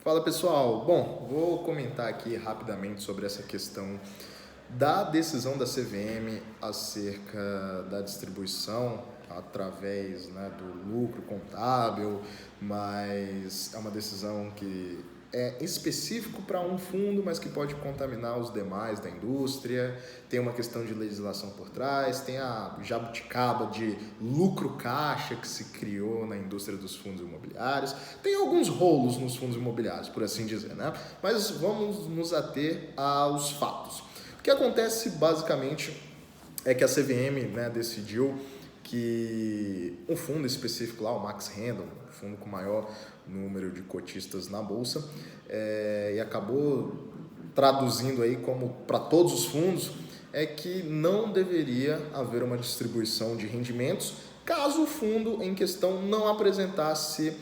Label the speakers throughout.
Speaker 1: Fala pessoal, bom, vou comentar aqui rapidamente sobre essa questão da decisão da CVM acerca da distribuição através, do lucro contábil, mas é uma decisão que é específico para um fundo, mas que pode contaminar os demais da indústria. Tem uma questão de legislação por trás, tem a jabuticaba de lucro caixa que se criou na indústria dos fundos imobiliários. Tem alguns rolos nos fundos imobiliários, por assim dizer, né? Mas vamos nos ater aos fatos. O que acontece basicamente é que a CVM, decidiu que um fundo específico lá, o Max Randall, um fundo com maior número de cotistas na bolsa, e acabou traduzindo aí como para todos os fundos, é que não deveria haver uma distribuição de rendimentos caso o fundo em questão não apresentasse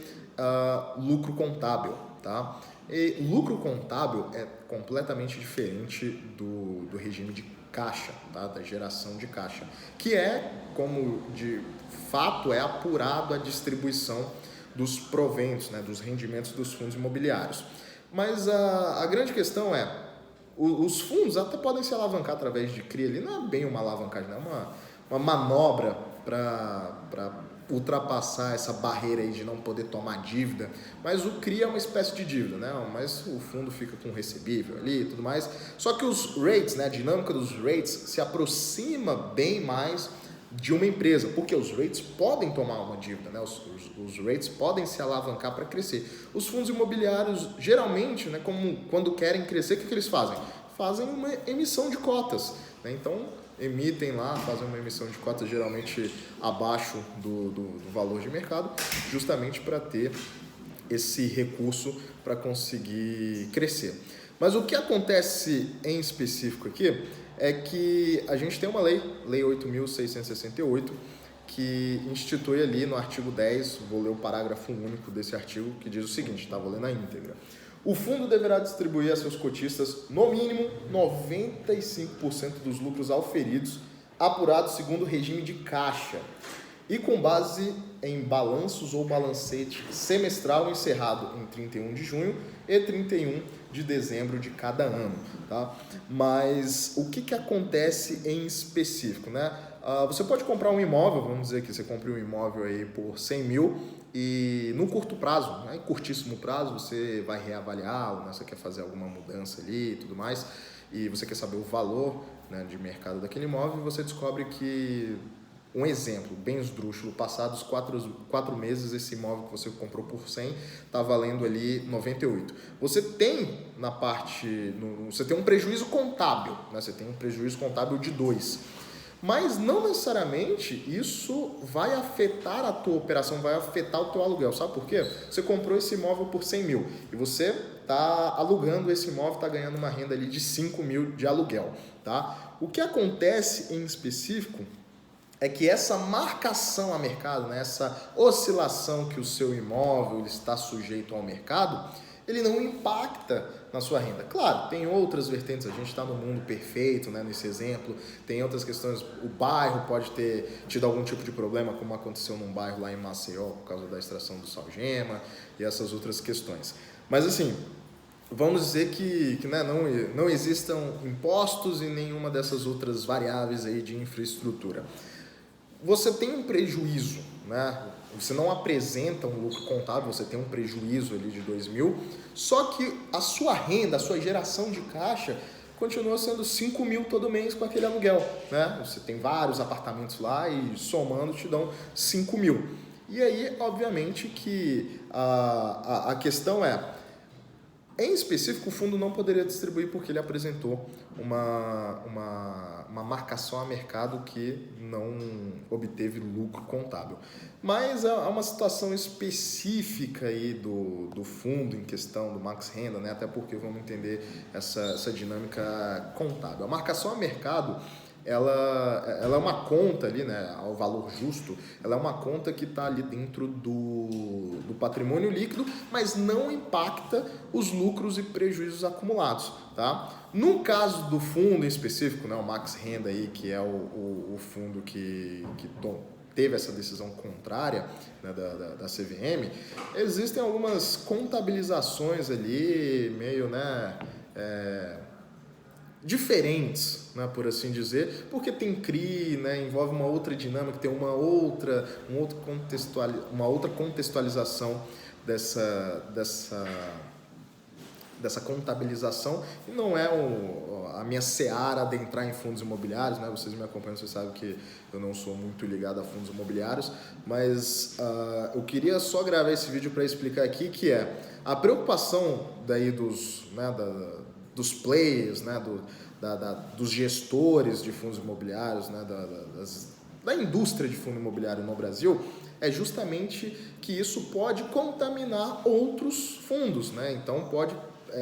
Speaker 1: lucro contábil, tá? E lucro contábil é completamente diferente do regime de caixa, tá? Da geração de caixa, que é, como de fato é apurado a distribuição dos proventos, dos rendimentos dos fundos imobiliários. Mas a grande questão é, os fundos até podem se alavancar através de CRI ali, não é bem uma alavancagem, é uma manobra para ultrapassar essa barreira aí de não poder tomar dívida, mas o CRI é uma espécie de dívida, mas o fundo fica com recebível ali e tudo mais, só que os rates, a dinâmica dos rates se aproxima bem mais de uma empresa, porque os rates podem tomar uma dívida, os rates podem se alavancar para crescer. Os fundos imobiliários, geralmente, como quando querem crescer, o que eles fazem? Fazem uma emissão de cotas, então emitem lá, fazem uma emissão de cotas geralmente abaixo do valor de mercado, justamente para ter esse recurso para conseguir crescer. Mas o que acontece em específico aqui é que a gente tem uma lei 8.668, que institui ali no artigo 10, vou ler o parágrafo único desse artigo, que diz o seguinte, vou ler na íntegra. O fundo deverá distribuir a seus cotistas, no mínimo, 95% dos lucros auferidos, apurados segundo o regime de caixa, e com base em balanços ou balancete semestral encerrado em 31 de junho e 31 de dezembro de cada ano, tá? Mas o que acontece em específico, você pode comprar um imóvel, vamos dizer que você compre um imóvel aí por 100 mil e no curto prazo, em curtíssimo prazo, você vai reavaliá-lo, você quer fazer alguma mudança ali e tudo mais, e você quer saber o valor de mercado daquele imóvel, e você descobre que, um exemplo bem esdrúxulo, passados 4 meses, esse imóvel que você comprou por 100 está valendo ali 98. Você tem você tem um prejuízo contábil, você tem um prejuízo contábil de 2. Mas não necessariamente isso vai afetar a tua operação, vai afetar o teu aluguel. Sabe por quê? Você comprou esse imóvel por 100 mil e você está alugando esse imóvel, está ganhando uma renda ali de 5 mil de aluguel, tá? O que acontece em específico é que essa marcação a mercado, essa oscilação que o seu imóvel está sujeito ao mercado, ele não impacta na sua renda. Claro, tem outras vertentes, a gente está no mundo perfeito, nesse exemplo, tem outras questões, o bairro pode ter tido algum tipo de problema, como aconteceu num bairro lá em Maceió, por causa da extração do sal-gema e essas outras questões. Mas assim, vamos dizer que não existam impostos e nenhuma dessas outras variáveis aí de infraestrutura. Você tem um prejuízo, Você não apresenta um lucro contábil, você tem um prejuízo ali de 2 mil, só que a sua renda, a sua geração de caixa continua sendo 5 mil todo mês com aquele aluguel, Você tem vários apartamentos lá e somando te dão 5 mil. E aí, obviamente, que a questão é, em específico, o fundo não poderia distribuir porque ele apresentou uma marcação a mercado que não obteve lucro contábil. Mas há uma situação específica aí do fundo em questão, do Max Renda, até porque vamos entender essa dinâmica contábil. A marcação a mercado, ela é uma conta ali, ao valor justo, ela é uma conta que está ali dentro do patrimônio líquido, mas não impacta os lucros e prejuízos acumulados, tá? No caso do fundo em específico, o Max Renda aí, que é o fundo que teve essa decisão contrária, né, da CVM, existem algumas contabilizações ali meio, né, diferentes, né, por assim dizer, porque tem CRI, né, envolve uma outra dinâmica, tem uma outra contextualização dessa contabilização, e não é a minha seara adentrar em fundos imobiliários, né? Vocês me acompanham, vocês sabem que eu não sou muito ligado a fundos imobiliários, mas eu queria só gravar esse vídeo para explicar aqui que é a preocupação daí dos players, né? Dos gestores de fundos imobiliários, né? Da indústria de fundo imobiliário no Brasil, é justamente que isso pode contaminar outros fundos, né? Então pode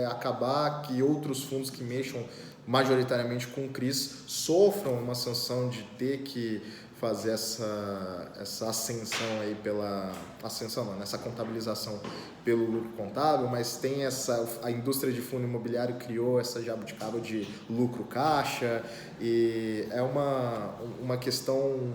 Speaker 1: acabar que outros fundos que mexam majoritariamente com CRIs sofram uma sanção de ter que fazer essa ascensão aí essa contabilização pelo lucro contábil, mas tem a indústria de fundo imobiliário criou essa jabuticaba de lucro caixa, e é uma questão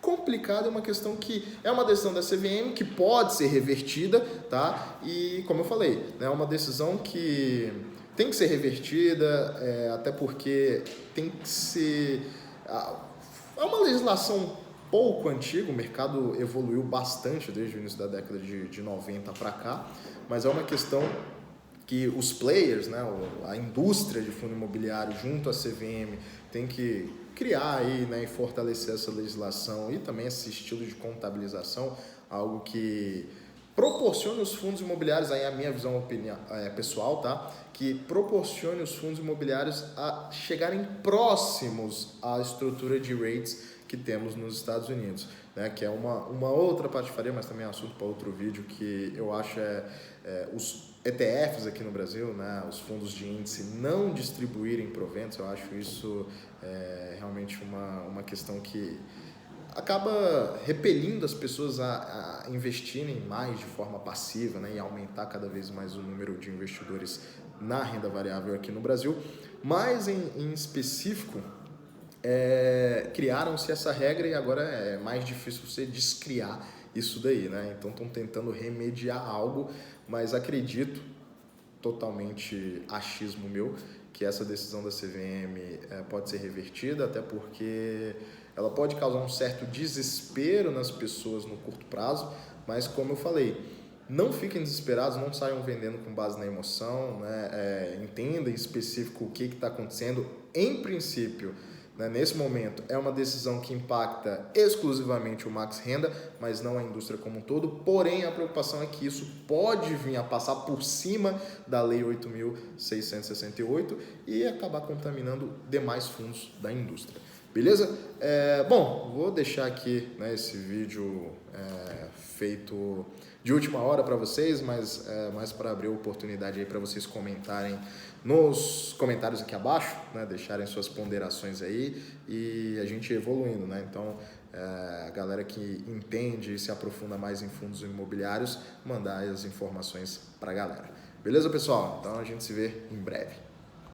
Speaker 1: complicada, é uma questão que é uma decisão da CVM que pode ser revertida, tá? E como eu falei, né, é uma decisão que tem que ser revertida, até porque tem que ser... É uma legislação pouco antiga, o mercado evoluiu bastante desde o início da década de 90 para cá, mas é uma questão que os players, né, a indústria de fundo imobiliário junto à CVM tem que criar aí, né, e fortalecer essa legislação e também esse estilo de contabilização, algo que proporcione os fundos imobiliários, aí a minha visão pessoal, tá? Que proporcione os fundos imobiliários a chegarem próximos à estrutura de rates que temos nos Estados Unidos, né? Que é uma outra patifaria, mas também é assunto para outro vídeo, que eu acho os ETFs aqui no Brasil, né? Os fundos de índice não distribuírem proventos, eu acho isso realmente uma questão que acaba repelindo as pessoas a investirem mais de forma passiva, né, e aumentar cada vez mais o número de investidores na renda variável aqui no Brasil. Mas, em específico, criaram-se essa regra e agora é mais difícil você descriar isso daí, né? Então estão tentando remediar algo, mas acredito, totalmente achismo meu, que essa decisão da CVM pode ser revertida, até porque ela pode causar um certo desespero nas pessoas no curto prazo, mas como eu falei, não fiquem desesperados, não saiam vendendo com base na emoção, né? Entenda em específico o que está acontecendo. Em princípio, né, nesse momento, é uma decisão que impacta exclusivamente o Max Renda, mas não a indústria como um todo. Porém, a preocupação é que isso pode vir a passar por cima da Lei 8.668 e acabar contaminando demais fundos da indústria. Beleza? Bom, vou deixar aqui, né, esse vídeo feito de última hora para vocês, mas mais para abrir a oportunidade aí para vocês comentarem nos comentários aqui abaixo, né, deixarem suas ponderações aí e a gente evoluindo, né? Então, a galera que entende e se aprofunda mais em fundos imobiliários, mandar as informações para a galera. Beleza, pessoal? Então a gente se vê em breve.